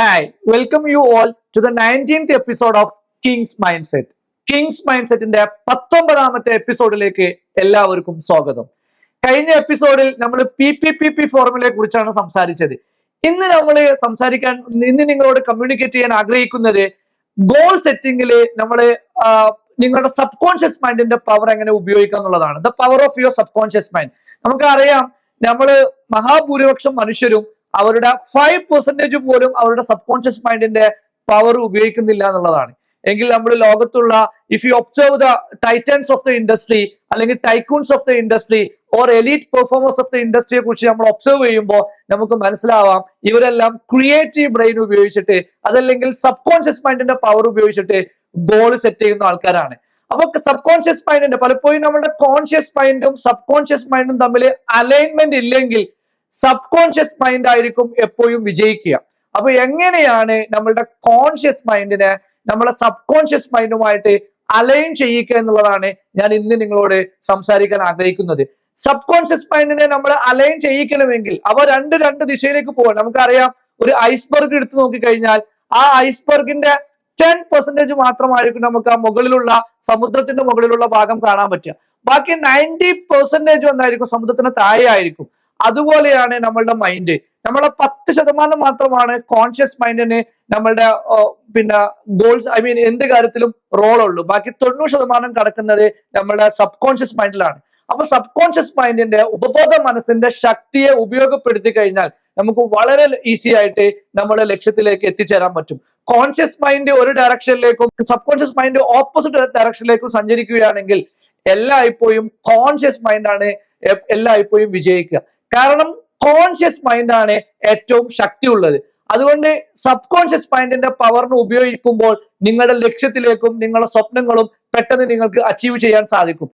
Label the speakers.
Speaker 1: Hi, welcome you all to the 19th episode of King's Mindset. Kings mind സെറ്റിന്റെ 19ാമത്തെ എപ്പിസോഡിലേക്ക് എല്ലാവർക്കും സ്വാഗതം. കഴിഞ്ഞ എപ്പിസോഡിൽ നമ്മൾ PPPP ഫോർമുലയെ കുറിച്ചാണ് സംസാരിച്ചത്. ഇന്ന് നിങ്ങളോട് കമ്മ്യൂണിക്കേറ്റ് ചെയ്യാൻ ആഗ്രഹിക്കുന്നത് ഗോൾ സെറ്റിംഗില് നിങ്ങളുടെ സബ് കോൺഷ്യസ് മൈൻഡിന്റെ പവർ എങ്ങനെ ഉപയോഗിക്കുക എന്നുള്ളതാണ്. The power of your sub conscious mind. നമുക്കറിയാം, മഹാഭൂരിപക്ഷം മനുഷ്യരും അവരുടെ 5% പോലും അവരുടെ സബ് കോൺഷ്യസ് മൈൻഡിന്റെ പവർ ഉപയോഗിക്കുന്നില്ല എന്നുള്ളതാണ്. എങ്കിൽ നമ്മൾ ലോകത്തുള്ള if you observe the titans of the industry അല്ലെങ്കിൽ tycoons of the industry or elite performers of the ഇൻഡസ്ട്രിയെ കുറിച്ച് നമ്മൾ ഒബ്സർവ് ചെയ്യുമ്പോൾ നമുക്ക് മനസ്സിലാവാം, ഇവരെല്ലാം ക്രിയേറ്റീവ് ബ്രെയിൻ ഉപയോഗിച്ചിട്ട് അതല്ലെങ്കിൽ സബ് കോൺഷ്യസ് മൈൻഡിന്റെ പവർ ഉപയോഗിച്ചിട്ട് ഗോൾ സെറ്റ് ചെയ്യുന്ന ആൾക്കാരാണ്. അപ്പൊ സബ് കോൺഷ്യസ് മൈൻഡിന്റെ പലപ്പോഴും നമ്മുടെ കോൺഷ്യസ് മൈൻഡും സബ് കോൺഷ്യസ് മൈൻഡും തമ്മിൽ അലൈൻമെന്റ് ഇല്ലെങ്കിൽ സബ് കോൺഷ്യസ് മൈൻഡ് ആയിരിക്കും എപ്പോഴും വിജയിക്കുക. അപ്പൊ എങ്ങനെയാണ് നമ്മളുടെ കോൺഷ്യസ് മൈൻഡിനെ നമ്മളെ സബ് കോൺഷ്യസ് മൈൻഡുമായിട്ട് അലൈൻ ചെയ്യിക്കുക എന്നുള്ളതാണ് ഞാൻ ഇന്ന് നിങ്ങളോട് സംസാരിക്കാൻ ആഗ്രഹിക്കുന്നത്. സബ് കോൺഷ്യസ് മൈൻഡിനെ നമ്മൾ അലൈൻ ചെയ്യിക്കണമെങ്കിൽ അവ രണ്ട് ദിശയിലേക്ക് പോകാൻ നമുക്കറിയാം. ഒരു ഐസ്ബർഗ് എടുത്തു നോക്കിക്കഴിഞ്ഞാൽ ആ ഐസ്ബർഗിന്റെ 10% മാത്രമായിരിക്കും നമുക്ക് ആ മുകളിലുള്ള സമുദ്രത്തിന്റെ മുകളിലുള്ള ഭാഗം കാണാൻ പറ്റുക. ബാക്കി 90% എന്തായിരിക്കും സമുദ്രത്തിന് താഴെ ആയിരിക്കും. അതുപോലെയാണ് നമ്മളുടെ മൈൻഡ്. നമ്മളെ 10% മാത്രമാണ് കോൺഷ്യസ് മൈൻഡിന് നമ്മളുടെ ഗോൾസ് എന്ത് കാര്യത്തിലും റോൾ ഉള്ളൂ. ബാക്കി 90% കിടക്കുന്നത് നമ്മളുടെ സബ് കോൺഷ്യസ് മൈൻഡിലാണ്. അപ്പൊ സബ് കോൺഷ്യസ് മൈൻഡിന്റെ ഉപബോധ മനസ്സിന്റെ ശക്തിയെ ഉപയോഗപ്പെടുത്തി കഴിഞ്ഞാൽ നമുക്ക് വളരെ ഈസി ആയിട്ട് നമ്മുടെ ലക്ഷ്യത്തിലേക്ക് എത്തിച്ചേരാൻ പറ്റും. കോൺഷ്യസ് മൈൻഡ് ഒരു ഡയറക്ഷനിലേക്കും സബ് കോൺഷ്യസ് മൈൻഡ് ഓപ്പോസിറ്റ് ഡയറക്ഷനിലേക്കും സഞ്ചരിക്കുകയാണെങ്കിൽ എല്ലായ്പ്പോഴും കോൺഷ്യസ് മൈൻഡാണ് എല്ലായ്പ്പോഴും വിജയിക്കുക. കാരണം കോൺഷ്യസ് മൈൻഡാണ് ഏറ്റവും ശക്തിയുള്ളത്. അതുകൊണ്ട് സബ് കോൺഷ്യസ് മൈൻഡിന്റെ പവറിന് ഉപയോഗിക്കുമ്പോൾ നിങ്ങളുടെ ലക്ഷ്യത്തിലേക്കും നിങ്ങളുടെ സ്വപ്നങ്ങളും പെട്ടെന്ന് നിങ്ങൾക്ക് അച്ചീവ് ചെയ്യാൻ സാധിക്കും.